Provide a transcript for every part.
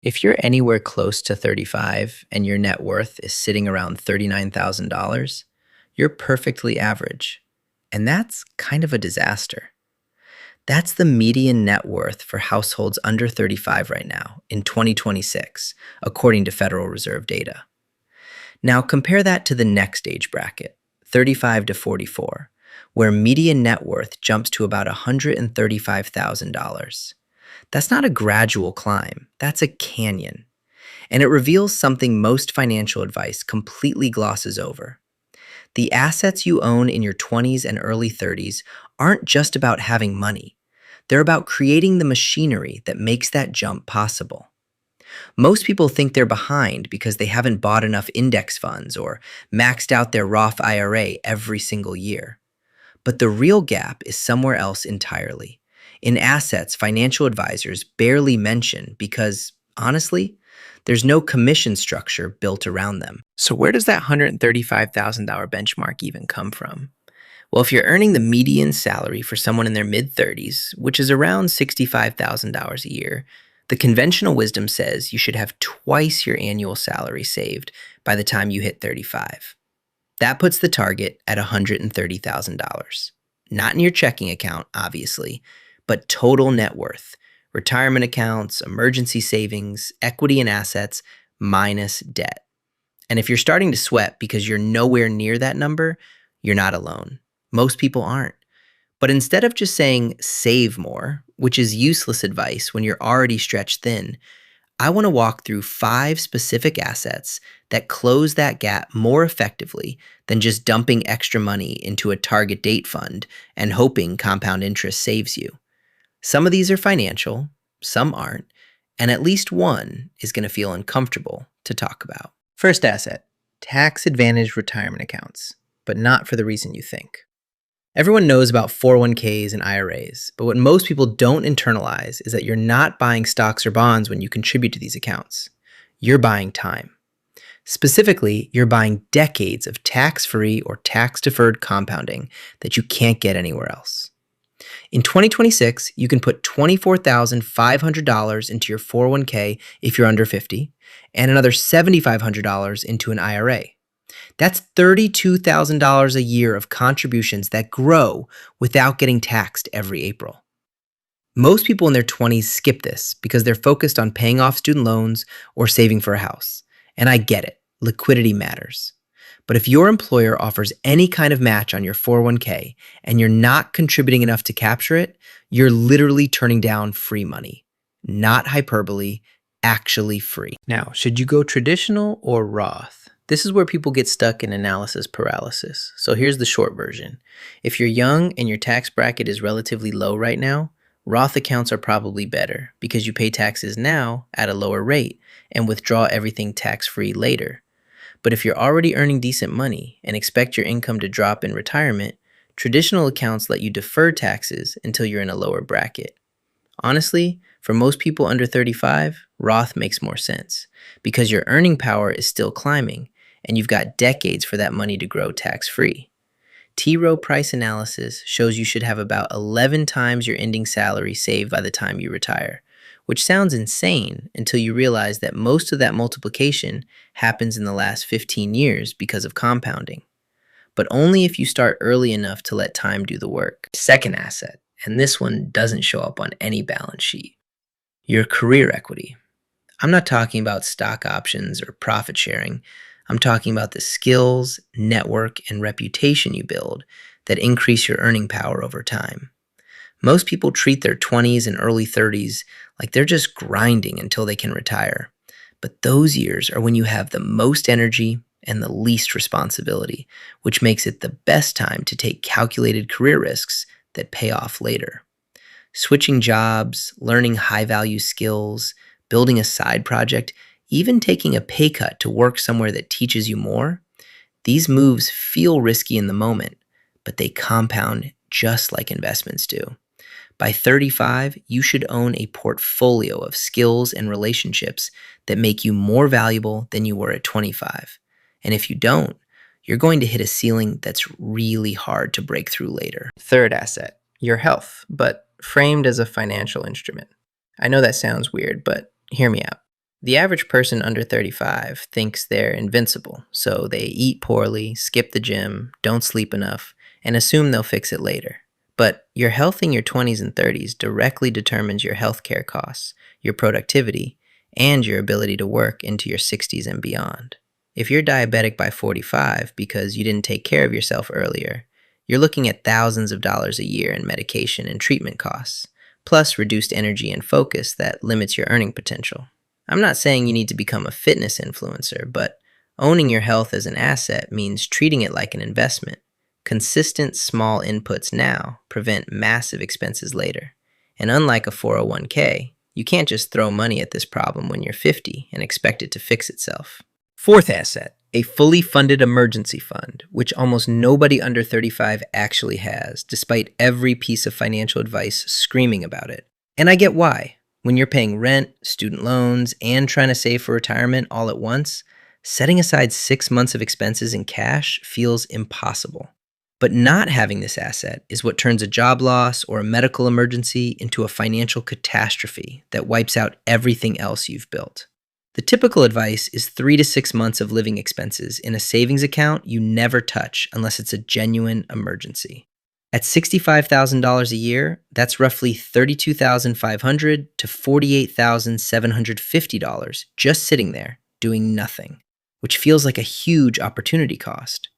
If you're anywhere close to 35 and your net worth is sitting around $39,000, you're perfectly average. And that's kind of a disaster. That's the median net worth for households under 35 right now in 2026, according to Federal Reserve data. Now compare that to the next age bracket, 35 to 44, where median net worth jumps to about $135,000. That's not a gradual climb, that's a canyon. And it reveals something most financial advice completely glosses over. The assets you own in your 20s and early 30s aren't just about having money. They're about creating the machinery that makes that jump possible. Most people think they're behind because they haven't bought enough index funds or maxed out their Roth IRA every single year. But the real gap is somewhere else entirely, in assets financial advisors barely mention because, honestly, there's no commission structure built around them. So where does that $135,000 benchmark even come from? Well, if you're earning the median salary for someone in their mid-30s, which is around $65,000 a year, the conventional wisdom says you should have twice your annual salary saved by the time you hit 35. That puts the target at $130,000. Not in your checking account, obviously, but total net worth, retirement accounts, emergency savings, equity and assets, minus debt. And if you're starting to sweat because you're nowhere near that number, you're not alone. Most people aren't. But instead of just saying save more, which is useless advice when you're already stretched thin, I want to walk through 5 specific assets that close that gap more effectively than just dumping extra money into a target date fund and hoping compound interest saves you. Some of these are financial, some aren't, and at least one is going to feel uncomfortable to talk about. First asset, tax-advantaged retirement accounts, but not for the reason you think. Everyone knows about 401ks and IRAs, but what most people don't internalize is that you're not buying stocks or bonds when you contribute to these accounts. You're buying time. Specifically, you're buying decades of tax-free or tax-deferred compounding that you can't get anywhere else. In 2026, you can put $24,500 into your 401k if you're under 50, and another $7,500 into an IRA. That's $32,000 a year of contributions that grow without getting taxed every April. Most people in their 20s skip this because they're focused on paying off student loans or saving for a house. And I get it, liquidity matters. But if your employer offers any kind of match on your 401k and you're not contributing enough to capture it, you're literally turning down free money. Not hyperbole, actually free. Now, should you go traditional or Roth? This is where people get stuck in analysis paralysis. So here's the short version. If you're young and your tax bracket is relatively low right now, Roth accounts are probably better because you pay taxes now at a lower rate and withdraw everything tax-free later. But if you're already earning decent money and expect your income to drop in retirement, traditional accounts let you defer taxes until you're in a lower bracket. Honestly, for most people under 35, Roth makes more sense because your earning power is still climbing and you've got decades for that money to grow tax-free. T. Rowe Price analysis shows you should have about 11 times your ending salary saved by the time you retire, which sounds insane until you realize that most of that multiplication happens in the last 15 years because of compounding. But only if you start early enough to let time do the work. Second asset, and this one doesn't show up on any balance sheet, your career equity. I'm not talking about stock options or profit sharing. I'm talking about the skills, network, and reputation you build that increase your earning power over time. Most people treat their 20s and early 30s like they're just grinding until they can retire. But those years are when you have the most energy and the least responsibility, which makes it the best time to take calculated career risks that pay off later. Switching jobs, learning high-value skills, building a side project, even taking a pay cut to work somewhere that teaches you more, these moves feel risky in the moment, but they compound just like investments do. By 35, you should own a portfolio of skills and relationships that make you more valuable than you were at 25. And if you don't, you're going to hit a ceiling that's really hard to break through later. Third asset, your health, but framed as a financial instrument. I know that sounds weird, but hear me out. The average person under 35 thinks they're invincible, so they eat poorly, skip the gym, don't sleep enough, and assume they'll fix it later. But your health in your 20s and 30s directly determines your healthcare costs, your productivity, and your ability to work into your 60s and beyond. If you're diabetic by 45 because you didn't take care of yourself earlier, you're looking at thousands of dollars a year in medication and treatment costs, plus reduced energy and focus that limits your earning potential. I'm not saying you need to become a fitness influencer, but owning your health as an asset means treating it like an investment. Consistent small inputs now prevent massive expenses later. And unlike a 401k, you can't just throw money at this problem when you're 50 and expect it to fix itself. Fourth asset, a fully funded emergency fund, which almost nobody under 35 actually has, despite every piece of financial advice screaming about it. And I get why. When you're paying rent, student loans, and trying to save for retirement all at once, setting aside 6 months of expenses in cash feels impossible. But not having this asset is what turns a job loss or a medical emergency into a financial catastrophe that wipes out everything else you've built. The typical advice is 3 to 6 months of living expenses in a savings account you never touch unless it's a genuine emergency. At $65,000 a year, that's roughly $32,500 to $48,750 just sitting there doing nothing, which feels like a huge opportunity cost.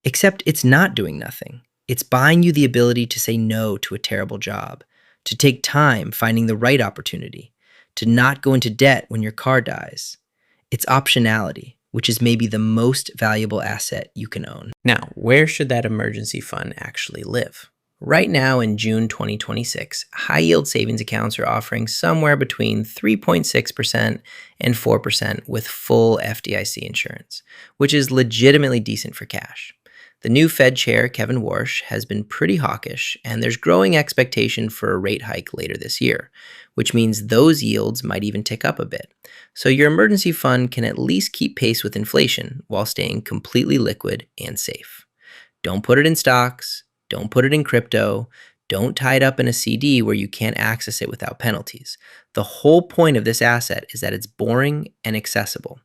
Except it's not doing nothing. It's buying you the ability to say no to a terrible job, to take time finding the right opportunity, to not go into debt when your car dies. It's optionality, which is maybe the most valuable asset you can own. Now, where should that emergency fund actually live? Right now in June 2026, high-yield savings accounts are offering somewhere between 3.6% and 4% with full FDIC insurance, which is legitimately decent for cash. The new Fed chair, Kevin Warsh, has been pretty hawkish, and there's growing expectation for a rate hike later this year, which means those yields might even tick up a bit. So your emergency fund can at least keep pace with inflation while staying completely liquid and safe. Don't put it in stocks, don't put it in crypto, don't tie it up in a CD where you can't access it without penalties. The whole point of this asset is that it's boring and accessible.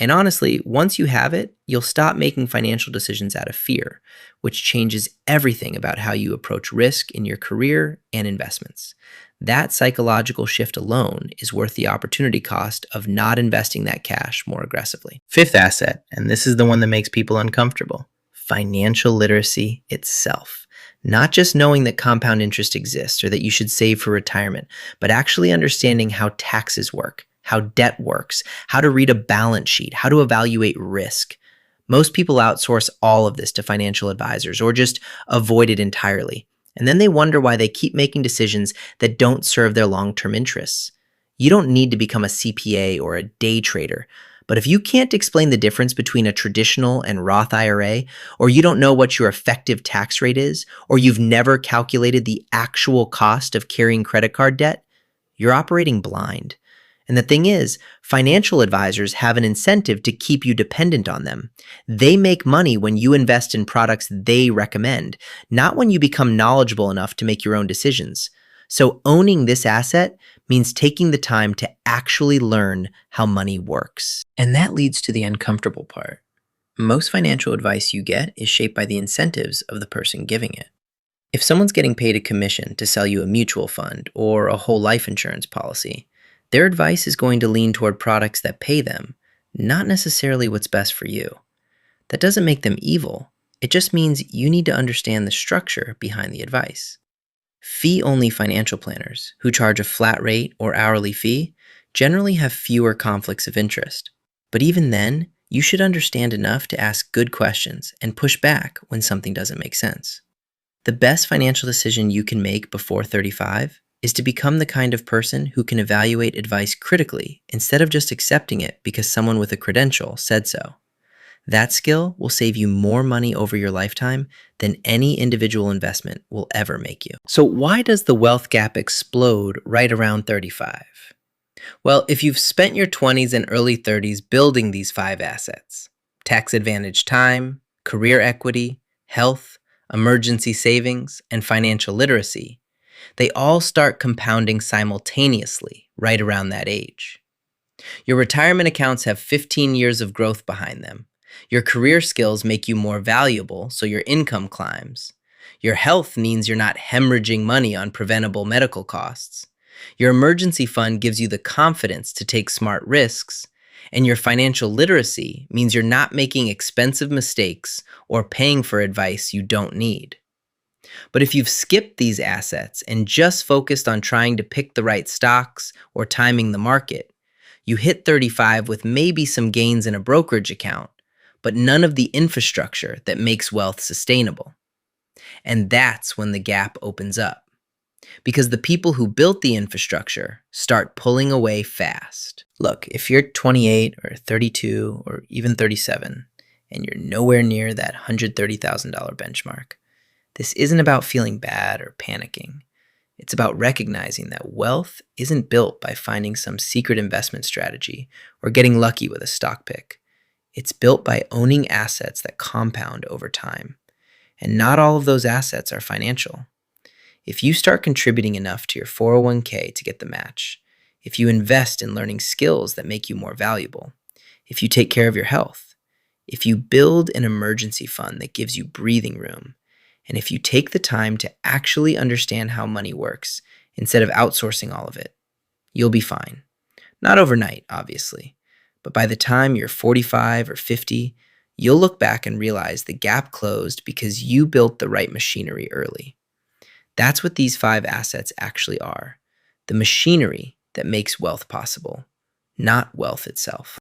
And honestly, once you have it, you'll stop making financial decisions out of fear, which changes everything about how you approach risk in your career and investments. That psychological shift alone is worth the opportunity cost of not investing that cash more aggressively. Fifth asset, and this is the one that makes people uncomfortable, financial literacy itself. Not just knowing that compound interest exists or that you should save for retirement, but actually understanding how taxes work, how debt works, how to read a balance sheet, how to evaluate risk. Most people outsource all of this to financial advisors or just avoid it entirely. And then they wonder why they keep making decisions that don't serve their long-term interests. You don't need to become a CPA or a day trader. But if you can't explain the difference between a traditional and Roth IRA, or you don't know what your effective tax rate is, or you've never calculated the actual cost of carrying credit card debt, you're operating blind. And the thing is, financial advisors have an incentive to keep you dependent on them. They make money when you invest in products they recommend, not when you become knowledgeable enough to make your own decisions. So owning this asset means taking the time to actually learn how money works. And that leads to the uncomfortable part. Most financial advice you get is shaped by the incentives of the person giving it. If someone's getting paid a commission to sell you a mutual fund or a whole life insurance policy, their advice is going to lean toward products that pay them, not necessarily what's best for you. That doesn't make them evil. It just means you need to understand the structure behind the advice. Fee-only financial planners who charge a flat rate or hourly fee generally have fewer conflicts of interest. But even then, you should understand enough to ask good questions and push back when something doesn't make sense. The best financial decision you can make before 35 is to become the kind of person who can evaluate advice critically instead of just accepting it because someone with a credential said so. That skill will save you more money over your lifetime than any individual investment will ever make you. So why does the wealth gap explode right around 35? Well, if you've spent your 20s and early 30s building these 5 assets, tax advantage time, career equity, health, emergency savings, and financial literacy, they all start compounding simultaneously right around that age. Your retirement accounts have 15 years of growth behind them. Your career skills make you more valuable, so your income climbs. Your health means you're not hemorrhaging money on preventable medical costs. Your emergency fund gives you the confidence to take smart risks. And your financial literacy means you're not making expensive mistakes or paying for advice you don't need. But if you've skipped these assets and just focused on trying to pick the right stocks or timing the market, you hit 35 with maybe some gains in a brokerage account, but none of the infrastructure that makes wealth sustainable. And that's when the gap opens up. Because the people who built the infrastructure start pulling away fast. Look, if you're 28 or 32 or even 37 and you're nowhere near that $130,000 benchmark, this isn't about feeling bad or panicking. It's about recognizing that wealth isn't built by finding some secret investment strategy or getting lucky with a stock pick. It's built by owning assets that compound over time. And not all of those assets are financial. If you start contributing enough to your 401k to get the match, if you invest in learning skills that make you more valuable, if you take care of your health, if you build an emergency fund that gives you breathing room, and if you take the time to actually understand how money works instead of outsourcing all of it, you'll be fine. Not overnight, obviously, but by the time you're 45 or 50, you'll look back and realize the gap closed because you built the right machinery early. That's what these 5 assets actually are: the machinery that makes wealth possible, not wealth itself.